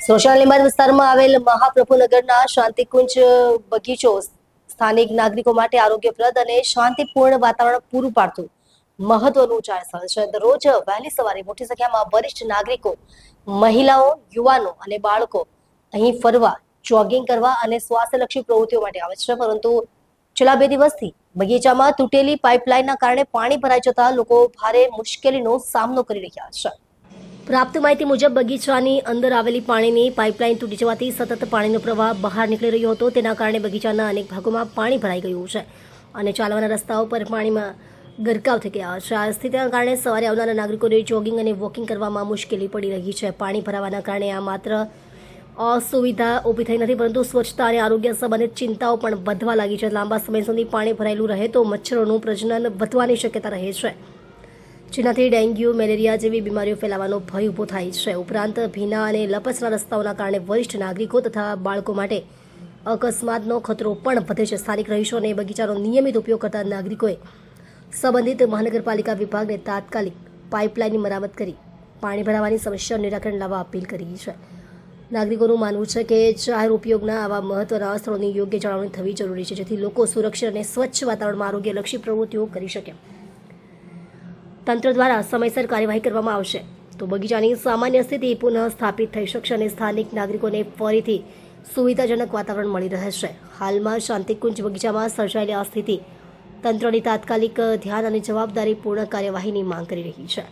Social નિર્માણ વિસ્તારમાં આવેલ મહાપ્રભુનગરના શાંતિકુંજ બગીચો સ્થાનિક નાગરિકો માટે આરોગ્યપ્રદ અને શાંતિપૂર્ણ વાતાવરણ પૂરું પાડતું મહત્વનું ચાર સ્થળ છે. દરરોજ વહેલી સવારે મોટી સંખ્યામાં વરિષ્ઠ નાગરિકો, મહિલાઓ, યુવાનો અને બાળકો અહીં ફરવા, જોગિંગ કરવા અને સ્વાસ્થ્યલક્ષી પ્રવૃત્તિઓ માટે આવે છે. પરંતુ છેલ્લા 2 દિવસથી બગીચામાં તૂટેલી પાઇપલાઇનના કારણે પાણી ભરાઈ જતા લોકો ભારે મુશ્કેલીનો સામનો કરી રહ્યા છે. પ્રાપ્ત માહિતી મુજબ બગીચાની અંદર આવેલી પાણીની પાઇપલાઇન તૂટી જવાથી સતત પાણીનો પ્રવાહ બહાર નીકળી રહ્યો હતો. તેના કારણે બગીચાના અનેક ભાગોમાં પાણી ભરાઈ ગયું છે અને ચાલવાના રસ્તાઓ પર પાણીમાં ગરકાવ થઈ ગયા છે. આ સ્થિતિના કારણે સવારે આવનારા નાગરિકોને જોગિંગ અને વોકિંગ કરવામાં મુશ્કેલી પડી રહી છે. પાણી ભરાવાના કારણે આ માત્ર અસુવિધા ઊભી થઈ નથી, પરંતુ સ્વચ્છતા અને આરોગ્ય સંબંધિત ચિંતાઓ પણ વધવા લાગી છે. લાંબા સમય સુધી પાણી ભરાયેલું રહે તો મચ્છરોનું પ્રજનન વધવાની શક્યતા રહે છે, જેનાથી ડેન્ગ્યુ, મેલેરિયા જેવી બીમારીઓ ફેલાવાનો ભય ઊભો થાય છે. ઉપરાંત ભીના અને લપસણા રસ્તાઓના કારણે વરિષ્ઠ નાગરિકો તથા બાળકો માટે અકસ્માતનો ખતરો પણ વધે છે. સ્થાનિક રહીશો અને બગીચાનો નિયમિત ઉપયોગ કરતા નાગરિકોએ સંબંધિત મહાનગરપાલિકા વિભાગને તાત્કાલિક પાઇપલાઇનની મરામત કરી પાણી ભરાવાની સમસ્યાનું નિરાકરણ લાવવા અપીલ કરી છે. નાગરિકોનું માનવું છે કે જાહેર ઉપયોગના આવા મહત્વના સ્થળોની યોગ્ય જાળવણી થવી જરૂરી છે, જેથી લોકો સુરક્ષિત અને સ્વચ્છ વાતાવરણમાં આરોગ્યલક્ષી પ્રવૃત્તિઓ કરી શકે. તંત્ર દ્વારા સમયસર કાર્યવાહી કરવામાં આવશે તો બગીચાની સામાન્ય સ્થિતિ પુનઃ સ્થાપિત થઈ શકશે અને સ્થાનિક નાગરિકોને ફરીથી સુવિધાજનક વાતાવરણ મળી રહેશે. હાલમાં શાંતિકુંજ બગીચામાં સર્જાયેલી આ સ્થિતિ તંત્રની તાત્કાલિક ધ્યાન અને જવાબદારીપૂર્ણ કાર્યવાહીની માંગ કરી રહી છે.